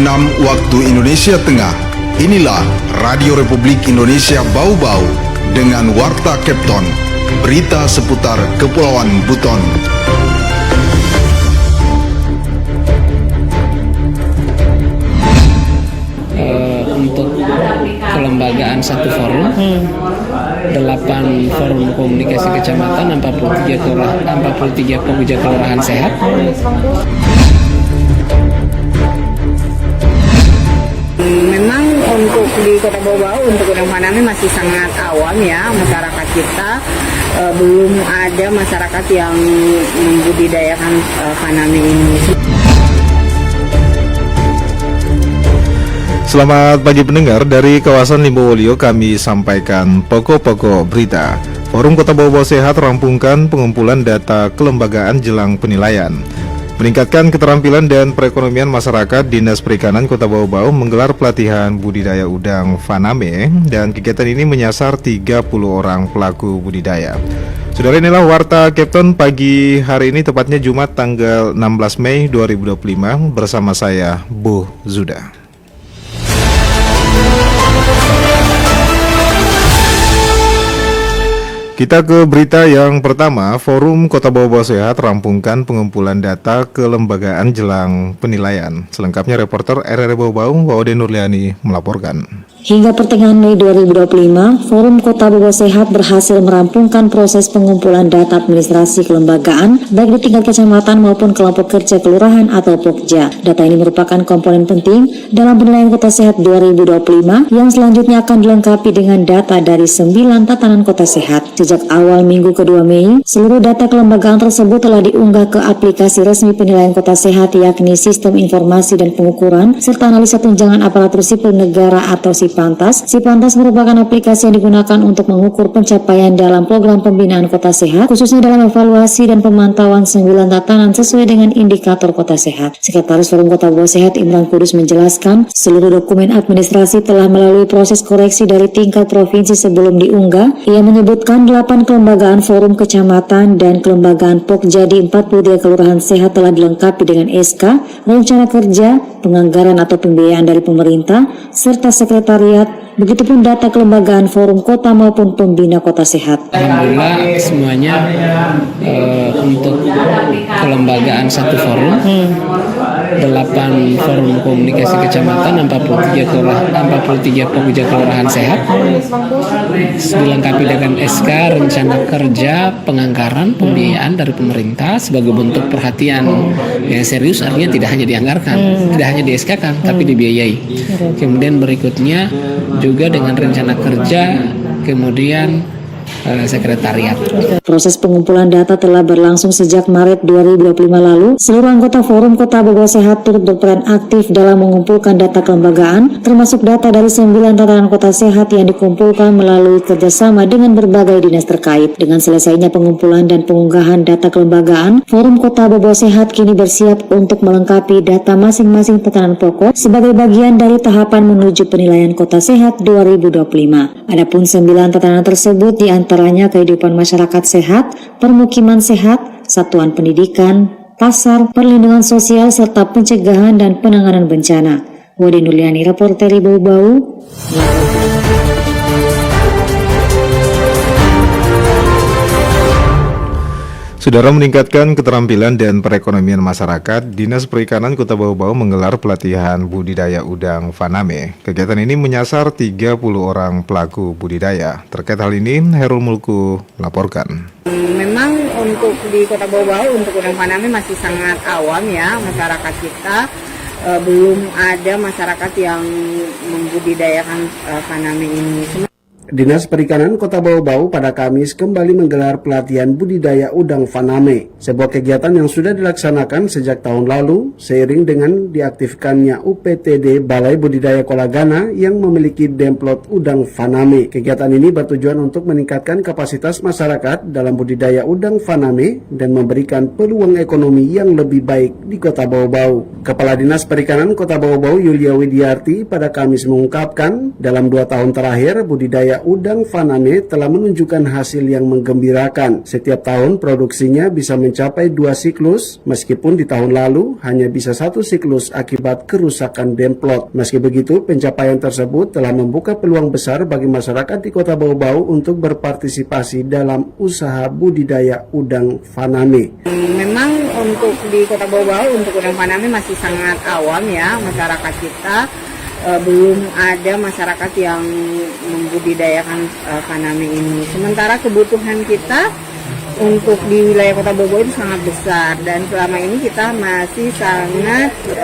6 waktu Indonesia Tengah. Inilah Radio Republik Indonesia Bau-Bau dengan Warta Kepton, berita seputar Kepulauan Buton. Untuk kelembagaan satu forum, 8 forum komunikasi kecamatan, 43 pekerja kelurahan sehat. Memang untuk di Kota Bau-Bau untuk Udang Faname masih sangat awam ya, masyarakat kita belum ada masyarakat yang membudidayakan faname ini. Selamat pagi pendengar, dari kawasan Limbowolio kami sampaikan pokok-pokok berita. Forum Kota Bau-Bau Sehat rampungkan pengumpulan data kelembagaan jelang penilaian. Meningkatkan keterampilan dan perekonomian masyarakat, Dinas Perikanan Kota Bau-Bau menggelar pelatihan budidaya udang faname dan kegiatan ini menyasar 30 orang pelaku budidaya. Saudara, inilah Warta Kepton pagi hari ini, tepatnya Jumat tanggal 16 Mei 2025 bersama saya, Bu Zuda. Kita ke berita yang pertama. Forum Kota Bau-Bau Sehat rampungkan pengumpulan data kelembagaan jelang penilaian. Selengkapnya reporter RRI Bau-Bau, Waude Nurliani melaporkan. Hingga pertengahan Mei 2025, Forum Kota Bau-Bau Sehat berhasil merampungkan proses pengumpulan data administrasi kelembagaan baik di tingkat kecamatan maupun kelompok kerja kelurahan atau Pokja. Data ini merupakan komponen penting dalam penilaian Kota Sehat 2025 yang selanjutnya akan dilengkapi dengan data dari 9 tatanan Kota Sehat. Sejak awal minggu ke-2 Mei, seluruh data kelembagaan tersebut telah diunggah ke aplikasi resmi penilaian Kota Sehat, yakni Sistem Informasi dan Pengukuran serta Analisa Tunjangan Aparatur Sipil Negara atau SIPANTAS. SIPANTAS merupakan aplikasi yang digunakan untuk mengukur pencapaian dalam program pembinaan Kota Sehat, khususnya dalam evaluasi dan pemantauan 9 tatanan sesuai dengan indikator Kota Sehat. Sekretaris Forum Kota Bau Sehat Imran Kudus menjelaskan, seluruh dokumen administrasi telah melalui proses koreksi dari tingkat provinsi sebelum diunggah. Ia menyebutkan 8 kelembagaan forum kecamatan dan kelembagaan Pokja di 43 kelurahan sehat telah dilengkapi dengan SK, rencana kerja, penganggaran atau pembiayaan dari pemerintah, serta sekretariat. Begitupun data kelembagaan forum kota maupun pembina Kota Sehat. Alhamdulillah semuanya untuk kelembagaan satu forum, 8 forum komunikasi kecamatan, 43 pekerja kelurahan sehat, dilengkapi dengan SK, rencana kerja, penganggaran, pembiayaan dari pemerintah sebagai bentuk perhatian yang serius, artinya tidak hanya dianggarkan, tidak hanya di SK-kan, tapi dibiayai. Kemudian berikutnya juga dengan rencana kerja, kemudian sekretariat. Proses pengumpulan data telah berlangsung sejak Maret 2025 lalu. Seluruh anggota Forum Kota Bau-Bau Sehat turut berperan aktif dalam mengumpulkan data kelembagaan, termasuk data dari 9 tatanan Kota Sehat yang dikumpulkan melalui kerjasama dengan berbagai dinas terkait. Dengan selesainya pengumpulan dan pengunggahan data kelembagaan, Forum Kota Bau-Bau Sehat kini bersiap untuk melengkapi data masing-masing tatanan pokok sebagai bagian dari tahapan menuju penilaian Kota Sehat 2025. Adapun 9 tatanan tersebut diantaranya kehidupan masyarakat sehat, permukiman sehat, satuan pendidikan, pasar, perlindungan sosial, serta pencegahan dan penanganan bencana. Waude Nurliani, reporter Bau-Bau. Saudara, meningkatkan keterampilan dan perekonomian masyarakat, Dinas Perikanan Kota Bau-Bau menggelar pelatihan budidaya udang faname. Kegiatan ini menyasar 30 orang pelaku budidaya. Terkait hal ini, Herul Mulku melaporkan. Memang untuk di Kota Bau-Bau untuk Udang Faname masih sangat awam ya, masyarakat kita belum ada masyarakat yang membudidayakan faname ini. Dinas Perikanan Kota Bau-Bau pada Kamis kembali menggelar pelatihan budidaya udang faname, sebuah kegiatan yang sudah dilaksanakan sejak tahun lalu seiring dengan diaktifkannya UPTD Balai Budidaya Kolagana yang memiliki demplot udang faname. Kegiatan ini bertujuan untuk meningkatkan kapasitas masyarakat dalam budidaya udang faname dan memberikan peluang ekonomi yang lebih baik di Kota Bau-Bau. Kepala Dinas Perikanan Kota Bau-Bau Yulia Widiarti pada Kamis mengungkapkan, dalam 2 tahun terakhir budidaya Budidaya Udang Faname telah menunjukkan hasil yang menggembirakan. Setiap tahun produksinya bisa mencapai 2 siklus, meskipun di tahun lalu hanya bisa 1 siklus akibat kerusakan demplot. Meski begitu, pencapaian tersebut telah membuka peluang besar bagi masyarakat di Kota Bau-Bau untuk berpartisipasi dalam usaha budidaya udang Faname. Memang untuk di Kota Bau-Bau untuk udang Faname masih sangat awam ya, masyarakat kita belum ada masyarakat yang membudidayakan Faname ini. Sementara kebutuhan kita untuk di wilayah Kota Bau-Bau itu sangat besar, dan selama ini kita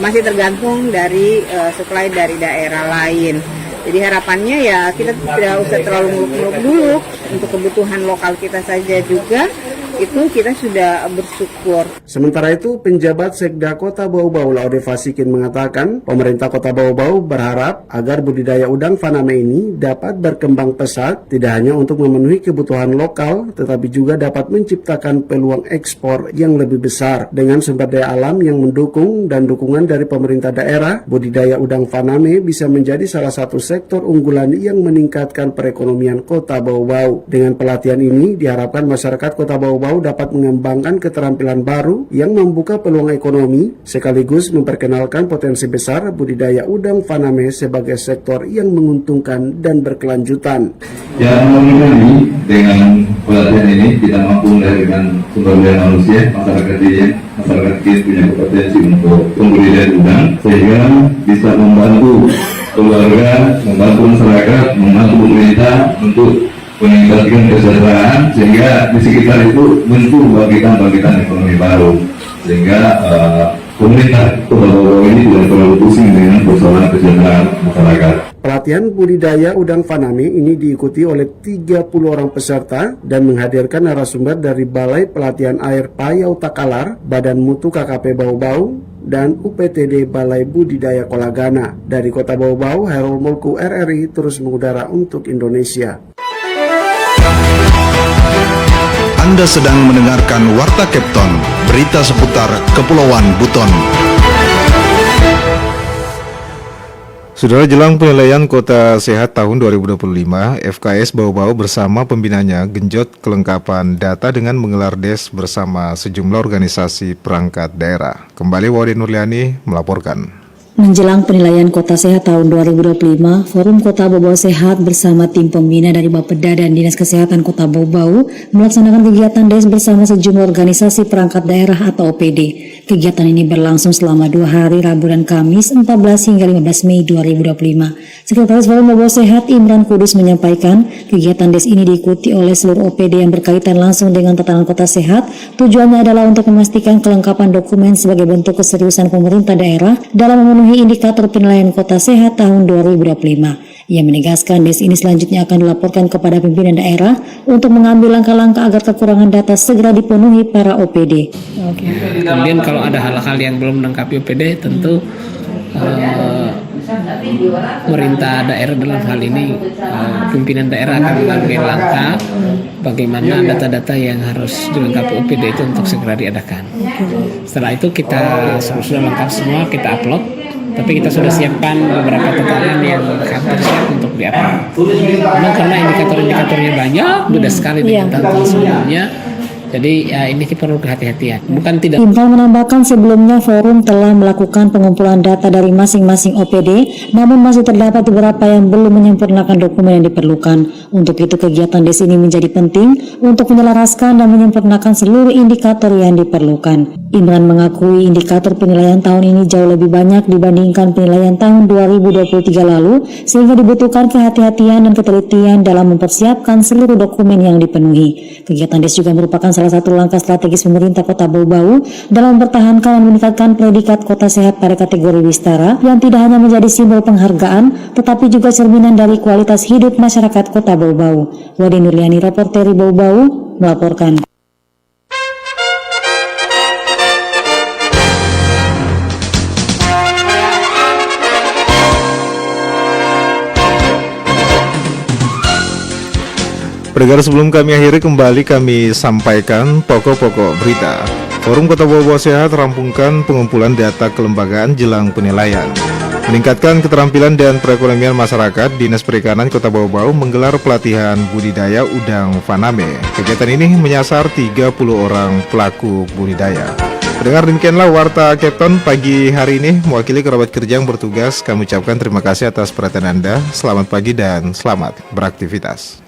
masih tergantung dari suplai dari daerah lain. Jadi harapannya ya kita tidak usah terlalu muluk-muluk dulu, untuk kebutuhan lokal kita saja juga itu kita sudah bersyukur. Sementara itu, penjabat Sekda Kota Bau-Bau Laude Fasikin mengatakan, pemerintah Kota Bau-Bau berharap agar budidaya udang Faname ini dapat berkembang pesat, tidak hanya untuk memenuhi kebutuhan lokal, tetapi juga dapat menciptakan peluang ekspor yang lebih besar. Dengan sumber daya alam yang mendukung dan dukungan dari pemerintah daerah, budidaya udang Faname bisa menjadi salah satu sektor unggulan yang meningkatkan perekonomian Kota Bau-Bau. Dengan pelatihan ini, diharapkan masyarakat Kota Bau-Bau dapat mengembangkan keterampilan baru yang membuka peluang ekonomi, sekaligus memperkenalkan potensi besar budidaya udang Faname sebagai sektor yang menguntungkan dan berkelanjutan. Ya, mudah-mudahan ini dengan pelatihan ini kita mampu melahirkan sumber daya manusia, masyarakat kita punya kompetensi untuk pembudidayaan udang, sehingga bisa membantu keluarga, membantu masyarakat, membantu pemerintah untuk meningkatkan kesejahteraan, sehingga di sekitar itu muncul bangkitan ekonomi baru, sehingga pemerintah Kota Bau-Bau ini tidak terlalu pusing dengan persoalan kesejahteraan masyarakat. Pelatihan budidaya udang Faname ini diikuti oleh 30 orang peserta dan menghadirkan narasumber dari Balai Pelatihan Air Payau Takalar, Badan Mutu KKP Bau-Bau, dan UPTD Balai Budidaya Kolagana. Dari Kota Bau-Bau, Hairul Mulku RRI terus mengudara untuk Indonesia. Anda sedang mendengarkan Warta Kepton, berita seputar Kepulauan Buton. Saudara, jelang penilaian Kota Sehat tahun 2025, FKS Bau-Bau bersama pembinanya genjot kelengkapan data dengan menggelar des bersama sejumlah organisasi perangkat daerah. Kembali Wadi Nurliani melaporkan. Menjelang penilaian Kota Sehat tahun 2025, Forum Kota Bau-Bau Sehat bersama tim pembina dari Bapeda dan Dinas Kesehatan Kota Bau-Bau melaksanakan kegiatan des bersama sejumlah organisasi perangkat daerah atau OPD. Kegiatan ini berlangsung selama 2 hari, Rabu dan Kamis, 14 hingga 15 Mei 2025. Sekretaris Forum Bau-Bau Sehat Imran Kudus menyampaikan, kegiatan des ini diikuti oleh seluruh OPD yang berkaitan langsung dengan tatanan Kota Sehat. Tujuannya adalah untuk memastikan kelengkapan dokumen sebagai bentuk keseriusan pemerintah daerah dalam memenuhi indikator penilaian Kota Sehat tahun 2025. Ia menegaskan des ini selanjutnya akan dilaporkan kepada pimpinan daerah untuk mengambil langkah-langkah agar kekurangan data segera dipenuhi para OPD. Kemudian kalau ada hal-hal yang belum melengkapi OPD, tentu pemerintah daerah dalam hal ini pimpinan daerah akan mengambil langkah bagaimana data-data yang harus dilengkapi OPD itu untuk segera diadakan. Setelah itu kita sudah lengkap semua, kita upload. Tapi kita sudah siapkan beberapa tatanan yang hampir siap untuk di-upload. Memang karena indikator-indikatornya banyak, mudah sekali dengan tantangan sebelumnya. Jadi ya, ini perlu kehati-hatian. Bukan tidak. Imran menambahkan sebelumnya forum telah melakukan pengumpulan data dari masing-masing OPD, namun masih terdapat beberapa yang belum menyempurnakan dokumen yang diperlukan. Untuk itu kegiatan des ini menjadi penting untuk menyelaraskan dan menyempurnakan seluruh indikator yang diperlukan. Imran mengakui indikator penilaian tahun ini jauh lebih banyak dibandingkan penilaian tahun 2023 lalu, sehingga dibutuhkan kehati-hatian dan ketelitian dalam mempersiapkan seluruh dokumen yang dipenuhi. Kegiatan des juga merupakan salah satu langkah strategis pemerintah Kota Bau-Bau dalam mempertahankan dan meningkatkan predikat Kota Sehat pada kategori Wistara yang tidak hanya menjadi simbol penghargaan, tetapi juga cerminan dari kualitas hidup masyarakat Kota Bau-Bau. Wadi Nurliani, Reporteri Bau-Bau, melaporkan. Pendengar, sebelum kami akhiri, kembali kami sampaikan pokok-pokok berita. Forum Kota Bau-Bau Sehat rampungkan pengumpulan data kelembagaan jelang penilaian. Meningkatkan keterampilan dan perekonomian masyarakat, Dinas Perikanan Kota Bau-Bau menggelar pelatihan budidaya udang faname. Kegiatan ini menyasar 30 orang pelaku budidaya. Pendengar, demikianlah Warta Kepton pagi hari ini. Mewakili kerabat kerja yang bertugas, kami ucapkan terima kasih atas perhatian Anda. Selamat pagi dan selamat beraktivitas.